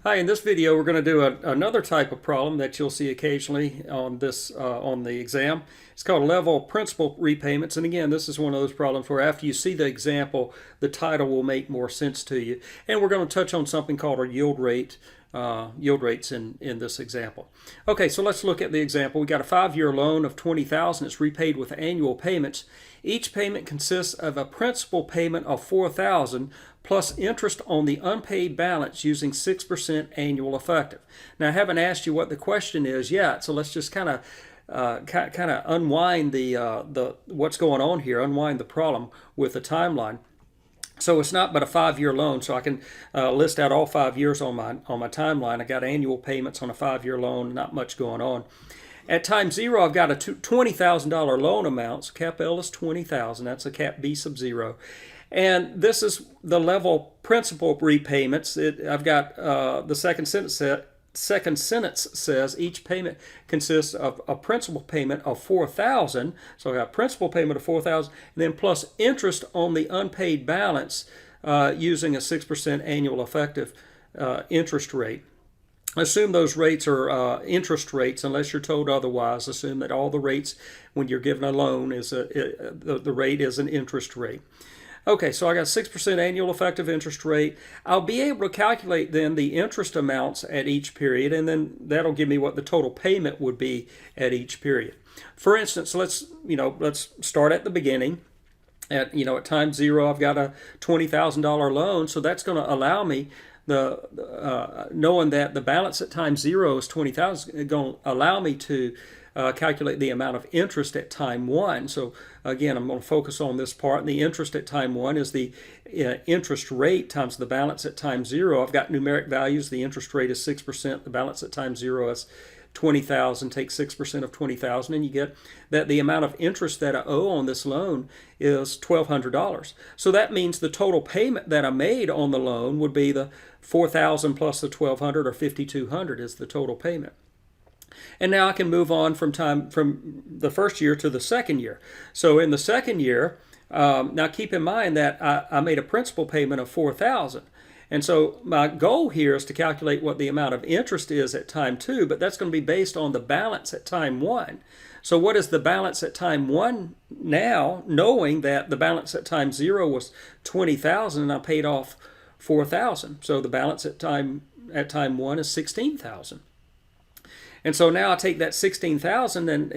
Hi, in this video we're going to do another type of problem that you'll see occasionally on on the exam. It's called level principal repayments, and again this is one of those problems where after you see the example the title will make more sense to you. And we're going to touch on something called a yield rates in this example. Okay, so let's look at the example. We got a 5-year loan of $20,000. It's repaid with annual payments. Each payment consists of a principal payment of $4,000 plus interest on the unpaid balance using 6% annual effective. Now, I haven't asked you what the question is yet, so let's just kind of unwind the what's going on here, unwind the problem with the timeline. So it's not but a 5-year loan, so I can list out all 5 years on my timeline. I got annual payments on a 5-year loan, not much going on. At time 0, I've got a $20,000 loan amount. So cap L is 20,000. That's a cap B sub 0. And this is the level principal repayments. I've got the second sentence says each payment consists of a principal payment of $4,000. So I got principal payment of $4,000, and then plus interest on the unpaid balance using a 6% annual effective interest rate. Assume those rates are interest rates unless you're told otherwise. Assume that all the rates when you're given a loan is the rate is an interest rate. Okay, so I got 6% annual effective interest rate. I'll be able to calculate then the interest amounts at each period, and then that'll give me what the total payment would be at each period. For instance, let's start at the beginning. At time 0, I've got a $20,000 loan, so that's going to allow me knowing that the balance at time 0 is $20,000, is going to allow me to calculate the amount of interest at time 1. So again, I'm going to focus on this part. And the interest at time 1 is the interest rate times the balance at time 0. I've got numeric values. The interest rate is 6%. The balance at time 0 is 20,000. Take 6% of 20,000, and you get that the amount of interest that I owe on this loan is $1,200. So that means the total payment that I made on the loan would be the $4,000 plus the $1,200, or $5,200 is the total payment. And now I can move on from the first year to the second year. So in the second year, now keep in mind that I made a principal payment of $4,000. And so my goal here is to calculate what the amount of interest is at time 2, but that's going to be based on the balance at time 1. So what is the balance at time 1 now, knowing that the balance at time 0 was 20,000 and I paid off 4,000. So the balance at time 1 is 16,000. And so now I take that 16,000, and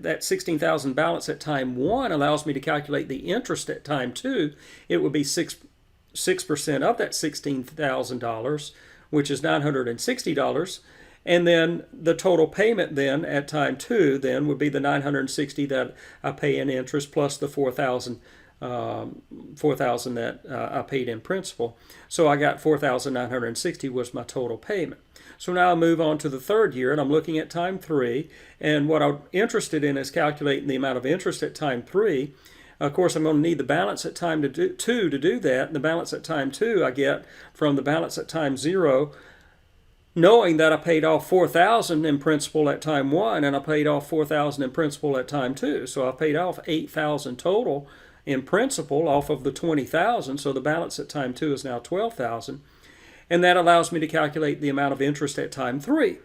that 16,000 balance at time 1 allows me to calculate the interest at time 2. It would be 6% of that $16,000, which is $960. And then the total payment then at time 2 then would be the $960 that I pay in interest plus the $4,000 that I paid in principal. So I got $4,960 was my total payment. So now I move on to the third year, and I'm looking at time 3. And what I'm interested in is calculating the amount of interest at time 3. Of course, I'm going to need the balance at time 2 to do that. And the balance at time 2 I get from the balance at time 0, knowing that I paid off $4,000 in principal at time 1, and I paid off $4,000 in principal at time 2. So I paid off $8,000 total in principal off of the $20,000. So the balance at time 2 is now $12,000. And that allows me to calculate the amount of interest at time 3.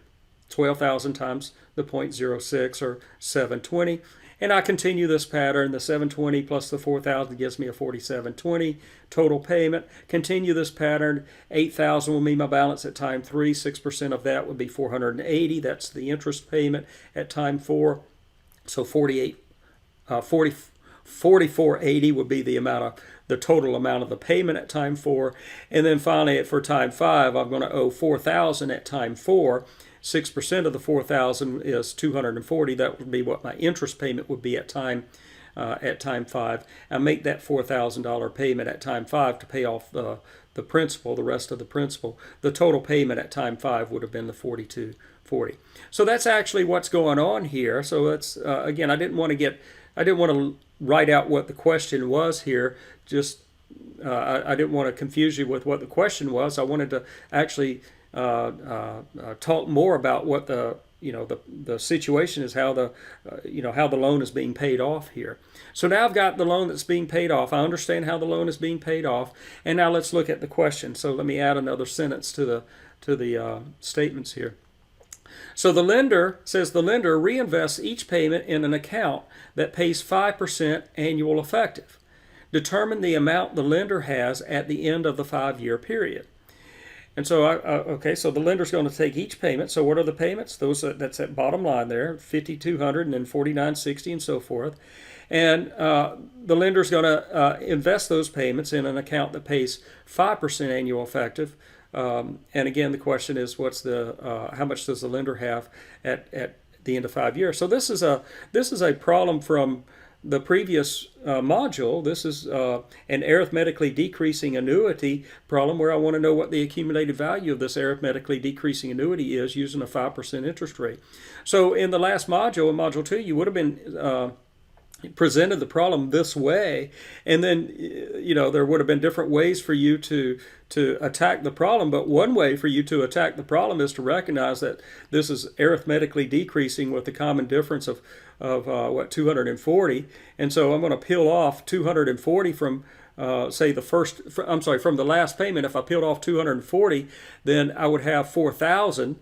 12,000 times the 0.06, or 720. And I continue this pattern. The 720 plus the 4,000 gives me a 4720 total payment. Continue this pattern. 8,000 will be my balance at time 3. 6% of that would be 480. That's the interest payment at time 4. So 4480 would be the total amount of the payment at time 4. And then finally, for time 5, I'm going to owe 4,000 at time 4. 6% of the 4,000 is 240. That would be what my interest payment would be at time 5. I make that $4,000 payment at time 5 to pay off the principal, the rest of the principal. The total payment at time 5 would have been the $4,240. So that's actually what's going on here. So that's again, I didn't want to write out what the question was here. I didn't want to confuse you with what the question was. I wanted to actually talk more about what the situation is, how the loan is being paid off here. So now I've got the loan that's being paid off. I understand how the loan is being paid off, and now let's look at the question. So let me add another sentence to statements here. So the lender says the lender reinvests each payment in an account that pays 5% annual effective. Determine the amount the lender has at the end of the 5-year period. And so, okay, so the lender's going to take each payment. So what are the payments? That's that bottom line there, $5,200 and then $49.60 and so forth. And the lender's going to invest those payments in an account that pays 5% annual effective. And again, the question is, how much does the lender have at the end of 5 years? So this is a problem from the previous module. This is an arithmetically decreasing annuity problem where I want to know what the accumulated value of this arithmetically decreasing annuity is using a 5% interest rate. So in the last module, in Module 2, you would have been presented the problem this way, and then there would have been different ways for you to attack the problem. But one way for you to attack the problem is to recognize that this is arithmetically decreasing with the common difference of 240. And so I'm going to peel off 240 from say from the last payment. If I peeled off 240, then I would have 4,000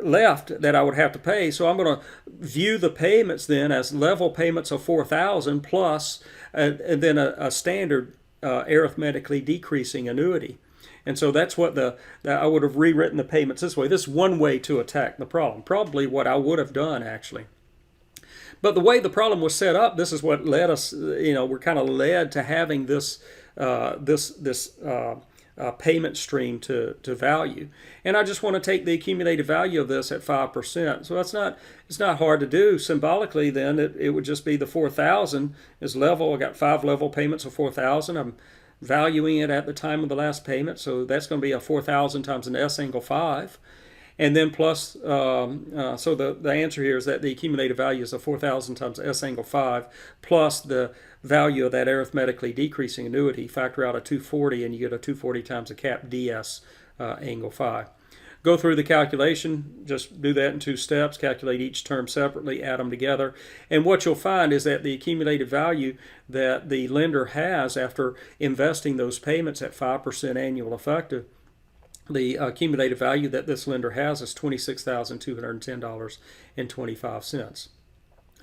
left that I would have to pay. So I'm going to view the payments then as level payments of 4,000 plus and then a standard arithmetically decreasing annuity. And so that's what I would have rewritten the payments this way. This is one way to attack the problem, probably what I would have done actually. But the way the problem was set up, this is what led us, we're kind of led to having this payment stream to value. And I just want to take the accumulated value of this at 5%. So it's not hard to do. Symbolically then it would just be the 4,000 is level. I got 5 level payments of 4,000. I'm valuing it at the time of the last payment. So that's going to be a 4,000 times an S angle 5. And then plus, so the answer here is that the accumulated value is a 4,000 times S angle 5 plus the value of that arithmetically decreasing annuity. Factor out a 240 and you get a 240 times a cap DS angle 5. Go through the calculation, just do that in 2 steps, calculate each term separately, add them together. And what you'll find is that the accumulated value that the lender has after investing those payments at 5% annual effective, the accumulated value that this lender has is $26,210.25.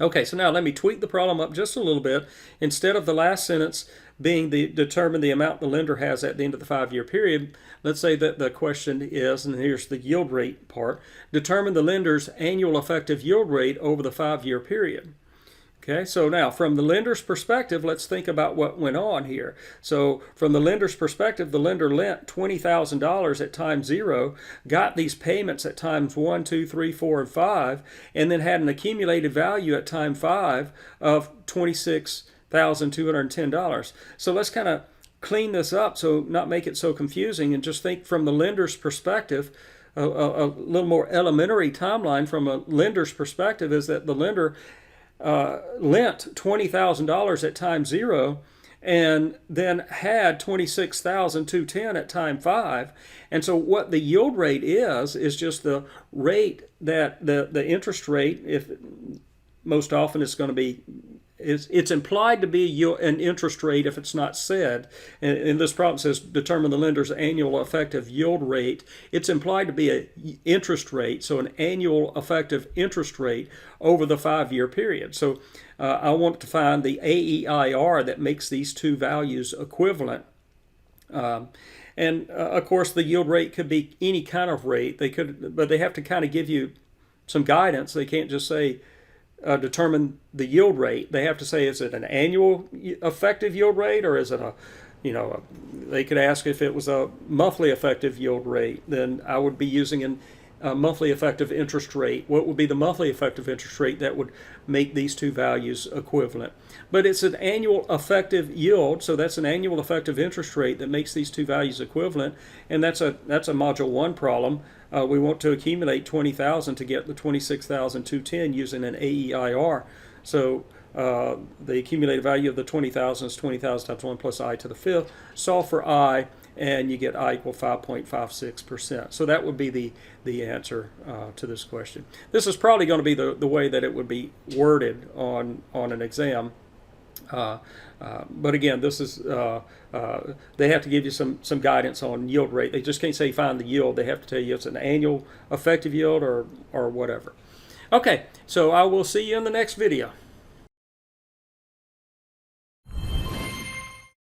Okay, so now let me tweak the problem up just a little bit. Instead of the last sentence being determine the amount the lender has at the end of the 5-year period, let's say that the question is, and here's the yield rate part, determine the lender's annual effective yield rate over the 5-year period. Okay, so now from the lender's perspective, let's think about what went on here. So from the lender's perspective, the lender lent $20,000 at time 0, got these payments at times 1, 2, 3, 4, and 5, and then had an accumulated value at time 5 of $26,210. So let's kind of clean this up so not make it so confusing and just think from the lender's perspective. A little more elementary timeline from a lender's perspective is that the lender lent $20,000 at time 0 and then had $26,210 at time 5. And so what the yield rate is just the rate that the interest rate, if most often it's going to be, it's implied to be an interest rate if it's not said. And this problem says determine the lender's annual effective yield rate. It's implied to be an interest rate, so an annual effective interest rate over the 5-year period. So I want to find the AEIR that makes these two values equivalent. And of course, the yield rate could be any kind of rate. But they have to kind of give you some guidance. They can't just say determine the yield rate. They have to say, is it an annual effective yield rate, or is it they could ask if it was a monthly effective yield rate. Then I would be using a monthly effective interest rate. What would be the monthly effective interest rate that would make these two values equivalent? But it's an annual effective yield, so that's an annual effective interest rate that makes these two values equivalent, and that's a Module 1 problem. We want to accumulate 20,000 to get the 26,210 using an AEIR. So the accumulated value of the 20,000 is 20,000 times 1 plus I to the 5th. Solve for I, and you get I equal 5.56%. So that would be the answer to this question. This is probably going to be the way that it would be worded on an exam. But again, this is they have to give you some guidance on yield rate. They just can't say find the yield. They have to tell you it's an annual effective yield or whatever. Okay, so I will see you in the next video.